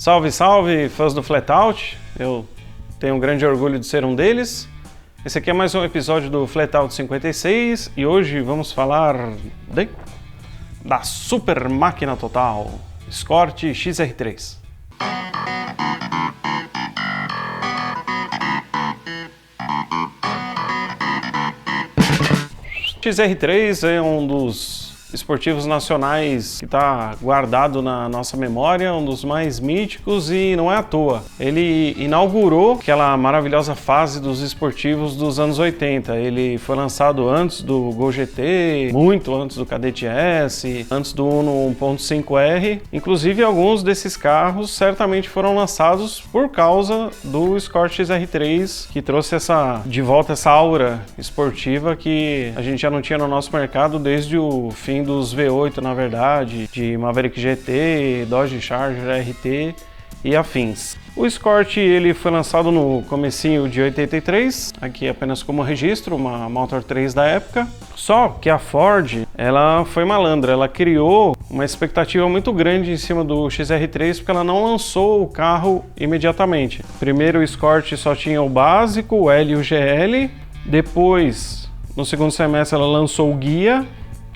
Salve, salve, fãs do Flatout! Eu tenho um grande orgulho de ser um deles. Esse aqui é mais um episódio do Flatout 56 e hoje vamos falar da super máquina total, Escort XR3. XR3 é um dos esportivos nacionais que está guardado na nossa memória, um dos mais míticos e não é à toa. Ele inaugurou aquela maravilhosa fase dos esportivos dos anos 80. Ele foi lançado antes do Gol GT, muito antes do Kadett S, antes do Uno 1.5R. Inclusive, alguns desses carros certamente foram lançados por causa do Escort XR3, que trouxe de volta essa aura esportiva que a gente já não tinha no nosso mercado desde o fim dos V8, na verdade, de Maverick GT, Dodge Charger RT e afins. O Escort ele foi lançado no comecinho de 83, aqui apenas como registro, uma Motor 3 da época. Só que a Ford, ela foi malandra, ela criou uma expectativa muito grande em cima do XR3 porque ela não lançou o carro imediatamente. Primeiro o Escort só tinha o básico, o L e o GL, depois no segundo semestre ela lançou o Guia,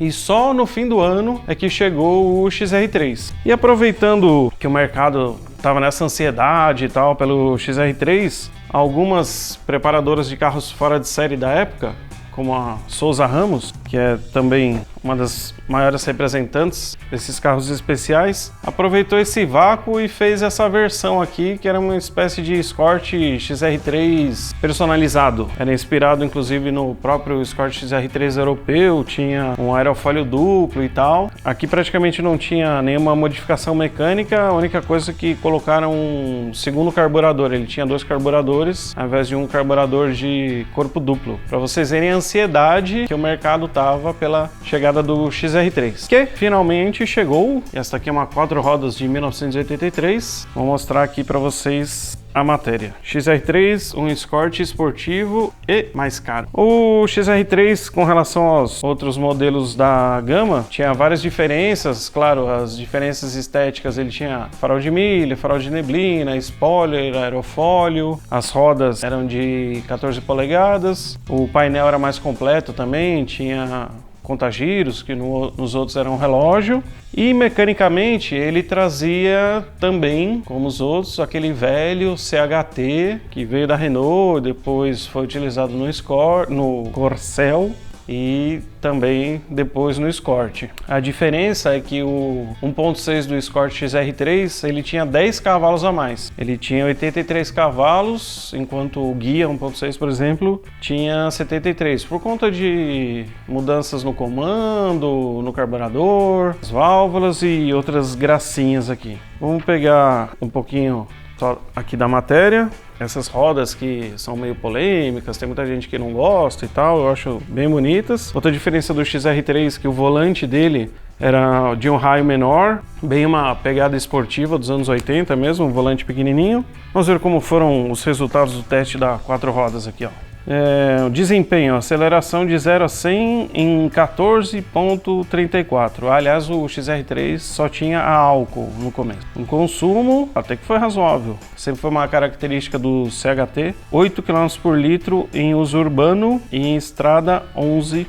e só no fim do ano é que chegou o XR3. E aproveitando que o mercado estava nessa ansiedade e tal pelo XR3, algumas preparadoras de carros fora de série da época, como a Souza Ramos, que é também uma das maiores representantes desses carros especiais, aproveitou esse vácuo e fez essa versão aqui, que era uma espécie de Escort XR3 personalizado. Era inspirado inclusive no próprio Escort XR3 europeu, tinha um aerofólio duplo e tal. Aqui praticamente não tinha nenhuma modificação mecânica, a única coisa que colocaram um segundo carburador. Ele tinha dois carburadores, ao invés de um carburador de corpo duplo, para vocês verem a ansiedade que o mercado tava pela chegada do XR3, que finalmente chegou. Esta aqui é uma 4 rodas de 1983. Vou mostrar aqui para vocês a matéria. XR3, um Escort esportivo e mais caro. O XR3, com relação aos outros modelos da gama, tinha várias diferenças. Claro, as diferenças estéticas, ele tinha farol de milha, farol de neblina, spoiler, aerofólio, as rodas eram de 14 polegadas, o painel era mais completo também, tinha contagiros, que nos outros era um relógio, e mecanicamente ele trazia também, como os outros, aquele velho CHT que veio da Renault, depois foi utilizado no Corcel e também depois no Escort. A diferença é que o 1.6 do Escort XR3 ele tinha 10 cavalos a mais. Ele tinha 83 cavalos, enquanto o Guia 1.6, por exemplo, tinha 73, por conta de mudanças no comando, no carburador, as válvulas e outras gracinhas aqui. Vamos pegar um pouquinho só aqui da matéria. Essas rodas que são meio polêmicas, tem muita gente que não gosta e tal, eu acho bem bonitas. Outra diferença do XR3 que o volante dele era de um raio menor, bem uma pegada esportiva dos anos 80 mesmo, um volante pequenininho. Vamos ver como foram os resultados do teste da 4 rodas aqui, ó. O desempenho, aceleração de 0 a 100 em 14.34. Aliás, o XR3 só tinha a álcool no começo. O consumo até que foi razoável. Sempre foi uma característica do CHT. 8 km por litro em uso urbano e em estrada 11.4.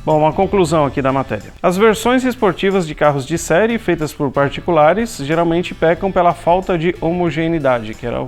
Bom, uma conclusão aqui da matéria. As versões esportivas de carros de série feitas por particulares geralmente pecam pela falta de homogeneidade, que era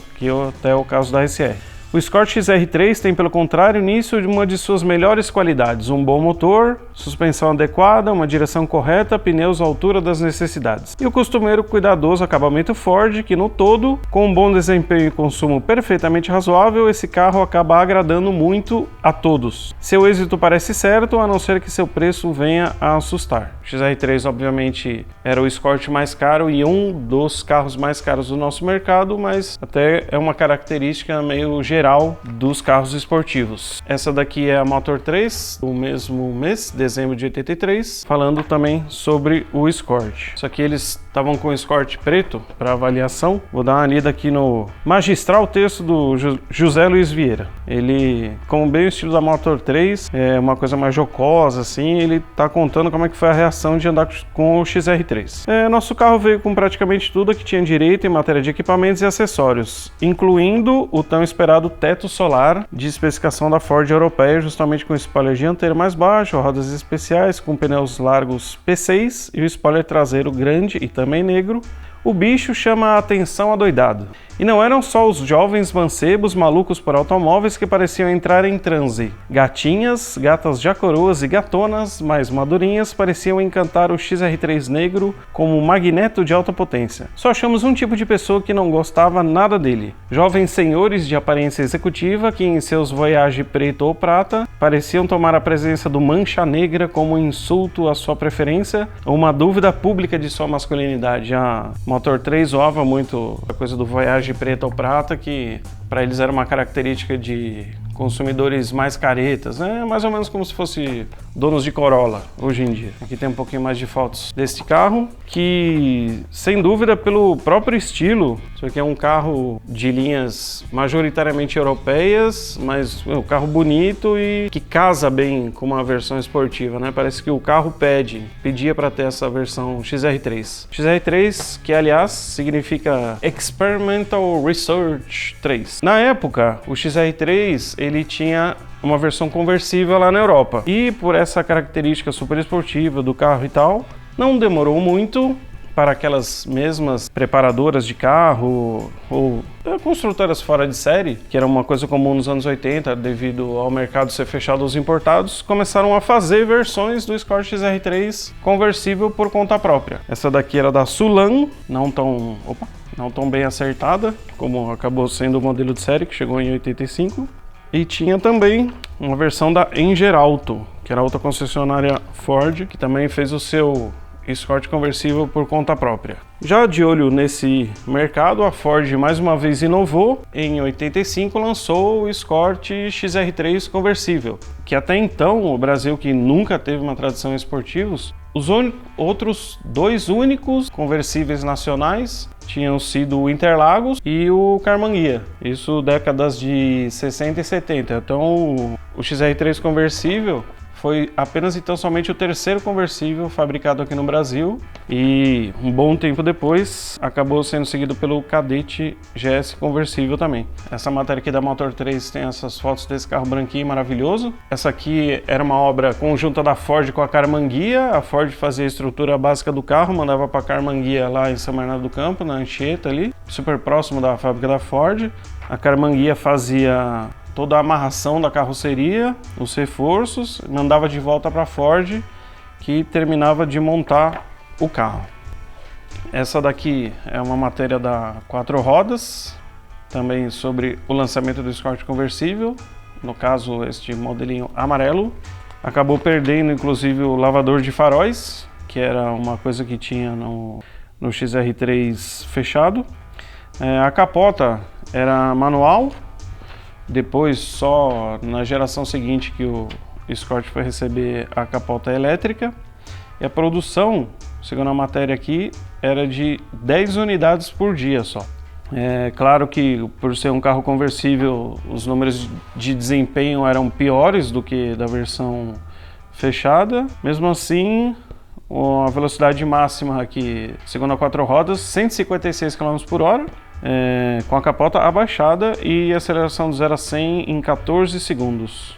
até o caso da SR. O Escort XR3 tem, pelo contrário, nisso uma de suas melhores qualidades: um bom motor, suspensão adequada, uma direção correta, pneus à altura das necessidades. E o costumeiro cuidadoso acabamento Ford, que no todo, com um bom desempenho e consumo perfeitamente razoável, esse carro acaba agradando muito a todos. Seu êxito parece certo, a não ser que seu preço venha a assustar. O XR3, obviamente, era o Escort mais caro e um dos carros mais caros do nosso mercado, mas até é uma característica meio geral dos carros esportivos. Essa daqui é a Motor 3, do mesmo mês, dezembro de 83, falando também sobre o Escort. Isso aqui eles estavam com Escort preto para avaliação. Vou dar uma lida aqui no magistral texto do José Luiz Vieira. Ele, como bem o estilo da Motor 3, é uma coisa mais jocosa, assim, ele tá contando como é que foi a reação de andar com o XR3. Nosso carro veio com praticamente tudo que tinha direito em matéria de equipamentos e acessórios, incluindo o tão esperado teto solar de especificação da Ford europeia, justamente com spoiler dianteiro mais baixo, rodas especiais com pneus largos P6 e o spoiler traseiro grande e também negro. O bicho chama a atenção adoidado. E não eram só os jovens mancebos malucos por automóveis que pareciam entrar em transe. Gatinhas, gatas já coroas e gatonas mais madurinhas pareciam encantar o XR3 negro como um magneto de alta potência. Só achamos um tipo de pessoa que não gostava nada dele. Jovens senhores de aparência executiva que em seus Voyage preto ou prata pareciam tomar a presença do Mancha Negra como um insulto à sua preferência ou uma dúvida pública de sua masculinidade. A Motor 3 zoava muito a coisa do Voyage preto ou prata, que para eles era uma característica de consumidores mais caretas, né? Mais ou menos como se fosse donos de Corolla hoje em dia. Aqui tem um pouquinho mais de fotos deste carro, que sem dúvida pelo próprio estilo, isso aqui é um carro de linhas majoritariamente europeias, mas um carro bonito e que casa bem com uma versão esportiva, né? Parece que o carro pedia para ter essa versão XR3. XR3, que aliás significa Experimental Research 3. Na época, o XR3 ele tinha uma versão conversível lá na Europa. E por essa característica super esportiva do carro e tal, não demorou muito para aquelas mesmas preparadoras de carro ou construtoras fora de série, que era uma coisa comum nos anos 80, devido ao mercado ser fechado aos importados, começaram a fazer versões do Escort XR3 conversível por conta própria. Essa daqui era da Sulan, não tão bem acertada, como acabou sendo o modelo de série, que chegou em 85. E tinha também uma versão da Engerauto, que era outra concessionária Ford, que também fez o seu Escort conversível por conta própria. Já de olho nesse mercado, a Ford mais uma vez inovou. Em 85 lançou o Escort XR3 conversível, que até então o Brasil, que nunca teve uma tradição em esportivos, os outros dois únicos conversíveis nacionais tinham sido o Interlagos e o Carmanguia, isso décadas de 60 e 70. Então o XR3 conversível foi apenas então somente o terceiro conversível fabricado aqui no Brasil, e um bom tempo depois acabou sendo seguido pelo Cadete GS conversível também. Essa matéria aqui da Motor 3 tem essas fotos desse carro branquinho maravilhoso. Essa aqui era uma obra conjunta da Ford com a Carmanguia. A Ford fazia a estrutura básica do carro, mandava para a Carmanguia lá em São Bernardo do Campo, na Anchieta ali, super próximo da fábrica da Ford. A Carmanguia fazia toda a amarração da carroceria, os reforços, mandava de volta para a Ford, que terminava de montar o carro. Essa daqui é uma matéria da Quatro Rodas, também sobre o lançamento do Escort conversível, no caso este modelinho amarelo. Acabou perdendo inclusive o lavador de faróis, que era uma coisa que tinha no XR3 fechado. A capota era manual. Depois, só na geração seguinte que o Escort foi receber a capota elétrica. E a produção, segundo a matéria aqui, era de 10 unidades por dia só. É claro que por ser um carro conversível, os números de desempenho eram piores do que da versão fechada. Mesmo assim, a velocidade máxima aqui, segundo a Quatro Rodas, 156 km por hora. Com a capota abaixada e aceleração de 0 a 100 em 14 segundos.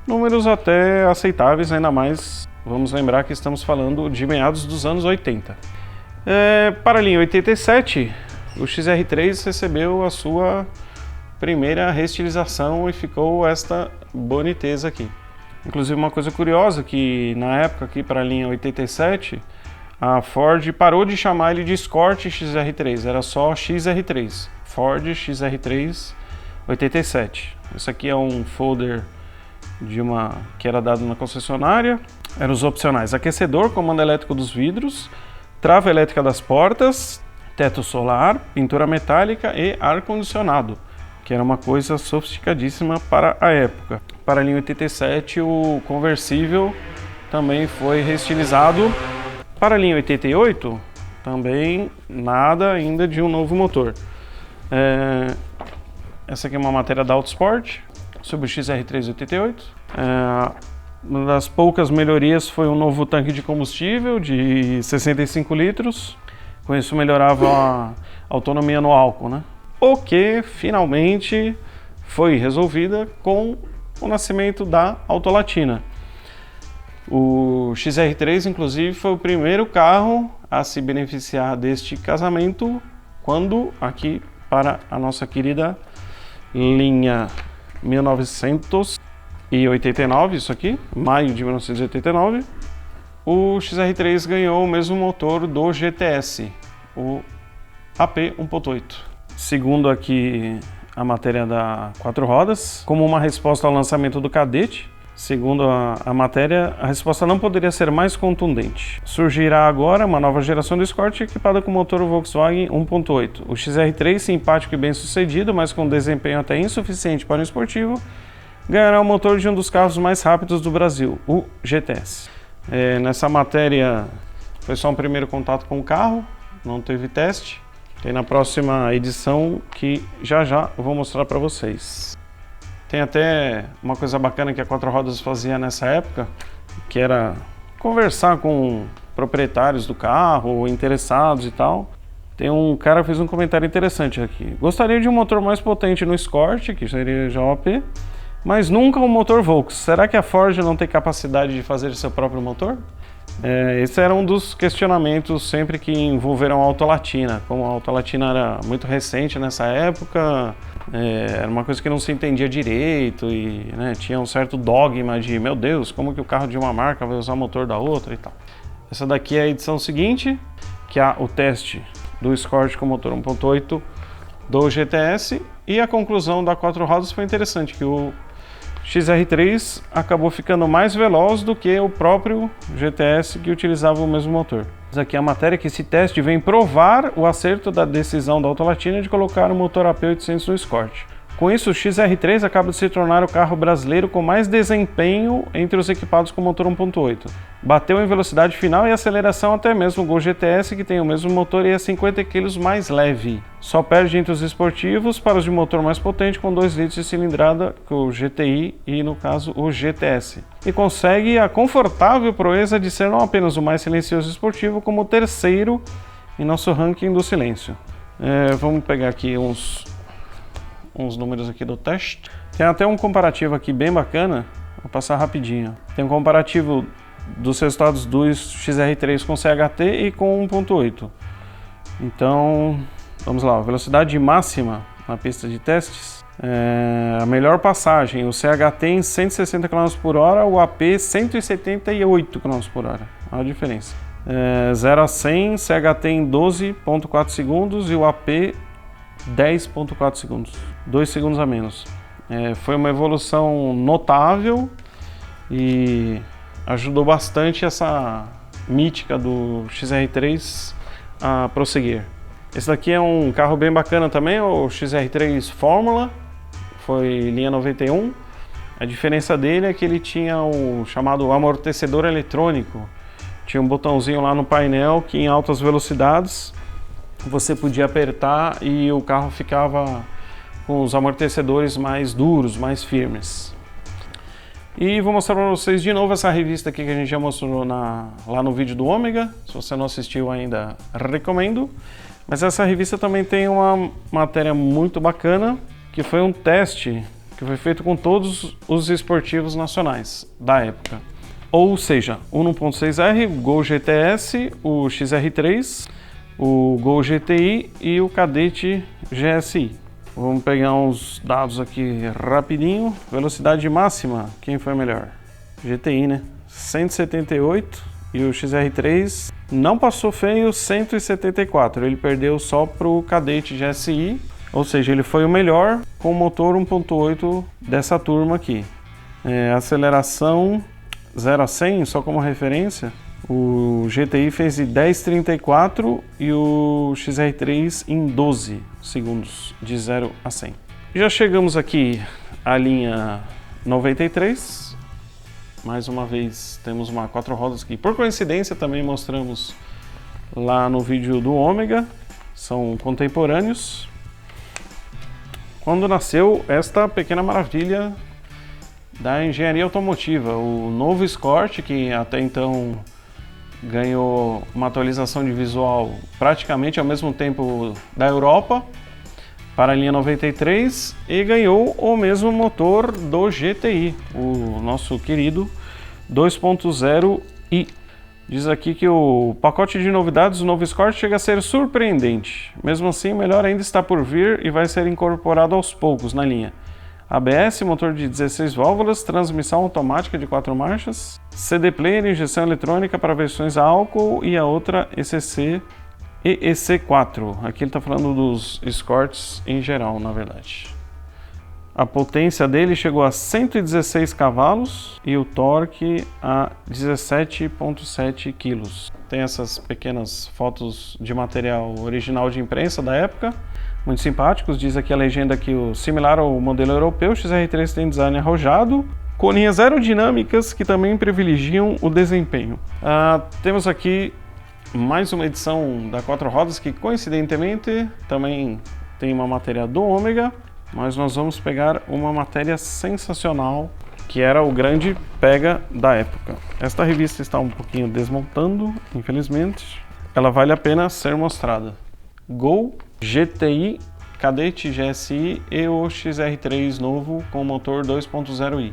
Números até aceitáveis, ainda mais vamos lembrar que estamos falando de meados dos anos 80. Para ali em 87, o XR3 recebeu a sua primeira restilização e ficou esta boniteza aqui. Inclusive uma coisa curiosa, que na época aqui para a linha 87, a Ford parou de chamar ele de Escort XR3, era só XR3, Ford XR3 87. Isso aqui é um folder que era dado na concessionária. Eram os opcionais: aquecedor, comando elétrico dos vidros, trava elétrica das portas, teto solar, pintura metálica e ar-condicionado, que era uma coisa sofisticadíssima para a época. Para a linha 87, o conversível também foi reestilizado. Para a linha 88, Também nada ainda de um novo motor. Essa aqui é uma matéria da Autosport sobre o XR388. Uma das poucas melhorias foi um novo tanque de combustível de 65 litros. Com isso melhorava a autonomia no álcool, né? O que finalmente foi resolvida com o nascimento da Autolatina. O XR3, inclusive, foi o primeiro carro a se beneficiar deste casamento quando, aqui para a nossa querida linha 1989, isso aqui, maio de 1989, o XR3 ganhou o mesmo motor do GTS, o AP 1.8. Segundo aqui a matéria da Quatro Rodas, como uma resposta ao lançamento do Cadete, segundo a matéria, a resposta não poderia ser mais contundente. Surgirá agora uma nova geração do Escort equipada com motor Volkswagen 1.8. O XR3, simpático e bem sucedido, mas com desempenho até insuficiente para um esportivo, ganhará o motor de um dos carros mais rápidos do Brasil, o GTS. Nessa matéria foi só um primeiro contato com o carro, não teve teste. Tem na próxima edição que já eu vou mostrar para vocês. Tem até uma coisa bacana que a Quatro Rodas fazia nessa época, que era conversar com proprietários do carro, interessados e tal. Tem um cara que fez um comentário interessante aqui. Gostaria de um motor mais potente no Escort, que seria já o AP, mas nunca um motor Volks. Será que a Ford não tem capacidade de fazer seu próprio motor? Esse era um dos questionamentos sempre que envolveram a Autolatina. Como a Autolatina era muito recente nessa época, era uma coisa que não se entendia direito e, né, tinha um certo dogma de, meu Deus, como que o carro de uma marca vai usar o motor da outra e tal. Essa daqui é a edição seguinte, que é o teste do Escort com motor 1.8 do GTS, e a conclusão da Quatro Rodas foi interessante, que o XR3 acabou ficando mais veloz do que o próprio GTS que utilizava o mesmo motor. Aqui é a matéria que esse teste vem provar o acerto da decisão da Autolatina de colocar o motor AP800 no Escort. Com isso, o XR3 acaba de se tornar o carro brasileiro com mais desempenho entre os equipados com motor 1.8. Bateu em velocidade final e aceleração até mesmo o Gol GTS, que tem o mesmo motor e é 50 kg mais leve. Só perde entre os esportivos para os de motor mais potente com 2 litros de cilindrada, que o GTI e, no caso, o GTS. E consegue a confortável proeza de ser não apenas o mais silencioso esportivo, como o terceiro em nosso ranking do silêncio. Vamos pegar aqui uns números aqui do teste. Tem até um comparativo aqui bem bacana, vou passar rapidinho. Tem um comparativo dos resultados do XR3 com CHT e com 1.8. Então, vamos lá, velocidade máxima na pista de testes. A melhor passagem, o CHT em 160 km por hora, o AP 178 km por hora. Olha a diferença. 0 a 100, CHT em 12,4 segundos e o AP 10,4 segundos, 2 segundos a menos. Foi uma evolução notável e ajudou bastante essa mítica do XR3 a prosseguir. Esse daqui é um carro bem bacana também, o XR3 Fórmula, foi linha 91. A diferença dele é que ele tinha o chamado amortecedor eletrônico. Tinha um botãozinho lá no painel que em altas velocidades você podia apertar e o carro ficava com os amortecedores mais duros, mais firmes. E vou mostrar para vocês de novo essa revista aqui que a gente já mostrou lá no vídeo do Ômega. Se você não assistiu ainda, recomendo. Mas essa revista também tem uma matéria muito bacana, que foi um teste que foi feito com todos os esportivos nacionais da época. Ou seja, o 1.6R, o Gol GTS, o XR3, o Gol GTI e o Cadete GSI. Vamos pegar uns dados aqui rapidinho. Velocidade máxima, quem foi melhor? GTI, né? 178 e o XR3 não passou feio, 174. Ele perdeu só para o Cadete GSI, ou seja, ele foi o melhor com o motor 1.8 dessa turma aqui. Aceleração 0 a 100, só como referência, o GTI fez em 10,34 e o XR3 em 12 segundos, de 0 a 100. Já chegamos aqui à linha 93. Mais uma vez temos uma quatro rodas aqui. Por coincidência também mostramos lá no vídeo do Ômega, são contemporâneos. Quando nasceu esta pequena maravilha da engenharia automotiva, o novo Escort, que até então ganhou uma atualização de visual praticamente ao mesmo tempo da Europa, para a linha 93, e ganhou o mesmo motor do GTI, o nosso querido 2.0i. Diz aqui que o pacote de novidades do novo Escort chega a ser surpreendente. Mesmo assim, melhor ainda está por vir e vai ser incorporado aos poucos na linha. ABS, motor de 16 válvulas, transmissão automática de 4 marchas, CD player, injeção eletrônica para versões a álcool e a outra ECC e EC4. Aqui ele está falando dos Escorts em geral, na verdade. A potência dele chegou a 116 cavalos e o torque a 17,7 kg. Tem essas pequenas fotos de material original de imprensa da época, muito simpáticos. Diz aqui a legenda que o similar ao modelo europeu, o XR3 tem design arrojado, com linhas aerodinâmicas que também privilegiam o desempenho. Temos aqui mais uma edição da Quatro Rodas que coincidentemente também tem uma matéria do Ômega, mas nós vamos pegar uma matéria sensacional que era o grande pega da época. Esta revista está um pouquinho desmontando, infelizmente. Ela vale a pena ser mostrada. Gol, GTI, Cadete GSI e o XR3 novo com motor 2.0i.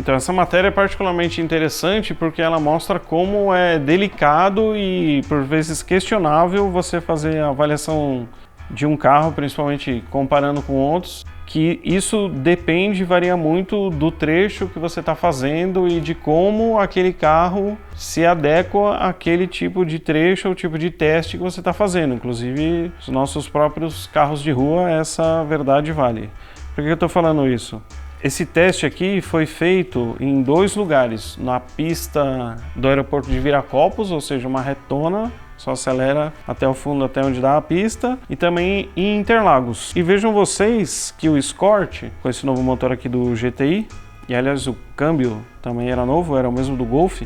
Então essa matéria é particularmente interessante porque ela mostra como é delicado e por vezes questionável você fazer a avaliação de um carro, principalmente comparando com outros, que isso depende e varia muito do trecho que você está fazendo e de como aquele carro se adequa àquele tipo de trecho ou tipo de teste que você está fazendo. Inclusive, os nossos próprios carros de rua, essa verdade vale. Por que eu estou falando isso? Esse teste aqui foi feito em 2 lugares, na pista do aeroporto de Viracopos, ou seja, uma retona, só acelera até o fundo, até onde dá a pista, e também em Interlagos. E vejam vocês que o Escort, com esse novo motor aqui do GTI, e aliás o câmbio também era novo, era o mesmo do Golf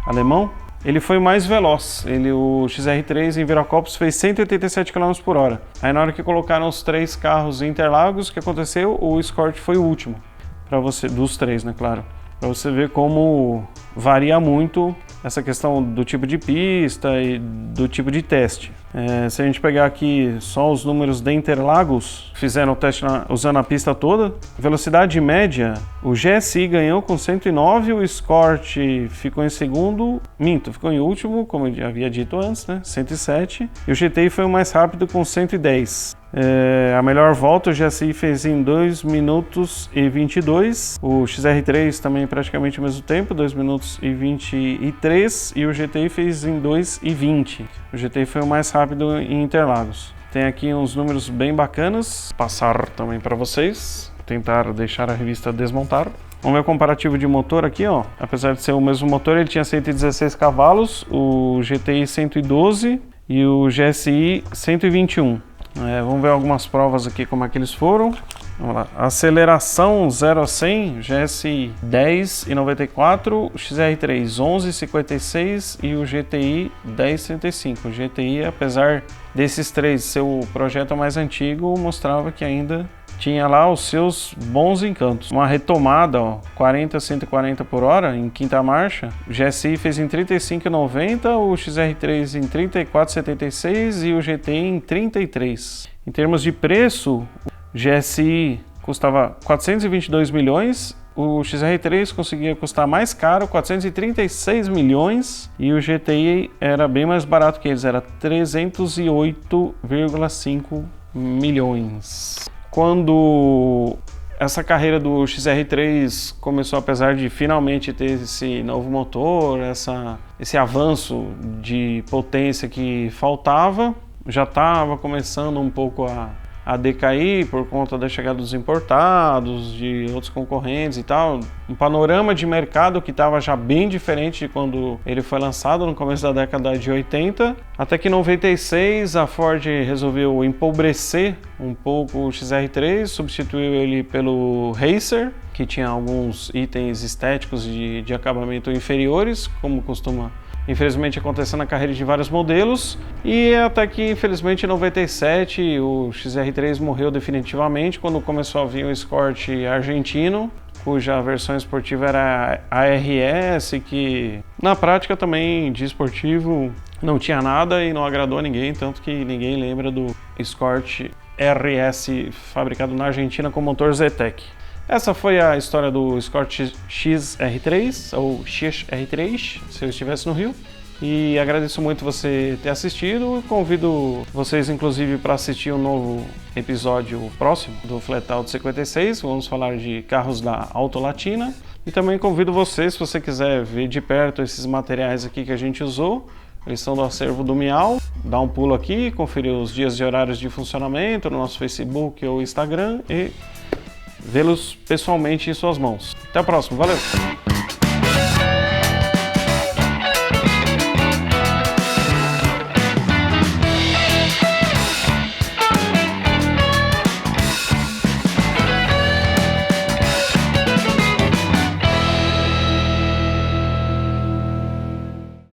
alemão, ele foi mais veloz. O XR3 em Viracopos fez 187 km por hora. Aí na hora que colocaram os 3 carros em Interlagos, o que aconteceu? O Escort foi o último. Para você, dos 3, né, claro, para você ver como varia muito essa questão do tipo de pista e do tipo de teste. Se a gente pegar aqui só os números de Interlagos, fizeram o teste usando a pista toda, velocidade média, o GSI ganhou com 109, o Escort ficou em segundo, ficou em último, como eu havia dito antes, né, 107, e o GTI foi o mais rápido com 110. A melhor volta o GSI fez em 2 minutos e 22, o XR3 também praticamente o mesmo tempo, 2 minutos e 23, e o GTI fez em 2 e 20. O GTI foi o mais rápido em Interlagos. Tem aqui uns números bem bacanas, passar também para vocês, tentar deixar a revista desmontar. O meu comparativo de motor aqui, ó, apesar de ser o mesmo motor, ele tinha 116 cavalos, o GTI 112 e o GSI 121. Vamos ver algumas provas aqui como é que eles foram. Vamos lá. Aceleração 0 a 100, GSI 10,94, XR3 11,56 e o GTI 10,35. O GTI, apesar desses 3 ser o projeto mais antigo, mostrava que ainda tinha lá os seus bons encantos. Uma retomada, ó, 40 a 140 por hora em quinta marcha. O GSI fez em 35,90, o XR3 em 34,76 e o GTI em 33. Em termos de preço, o GSI custava 422 milhões, o XR3 conseguia custar mais caro, 436 milhões, e o GTI era bem mais barato que eles, era 308,5 milhões. Quando essa carreira do XR3 começou, apesar de finalmente ter esse novo motor, esse avanço de potência que faltava, já estava começando um pouco a decair por conta da chegada dos importados, de outros concorrentes e tal. Um panorama de mercado que estava já bem diferente de quando ele foi lançado no começo da década de 80. Até que em 96 a Ford resolveu empobrecer um pouco o XR3, substituiu ele pelo Racer, que tinha alguns itens estéticos de acabamento inferiores, como costuma infelizmente acontecendo na carreira de vários modelos, e até que infelizmente em 97 o XR3 morreu definitivamente quando começou a vir o Escort argentino, cuja versão esportiva era a RS, que na prática também de esportivo não tinha nada e não agradou a ninguém, tanto que ninguém lembra do Escort RS fabricado na Argentina com motor Zetec. Essa foi a história do Escort XR3, ou XR3, se eu estivesse no Rio. E agradeço muito você ter assistido. Convido vocês, inclusive, para assistir um novo episódio próximo do Flatout 56. Vamos falar de carros da Auto Latina. E também convido você, se você quiser ver de perto esses materiais aqui que a gente usou, eles são do acervo do Miau. Dá um pulo aqui, conferir os dias e horários de funcionamento no nosso Facebook ou Instagram e vê-los pessoalmente em suas mãos. Até a próxima, valeu!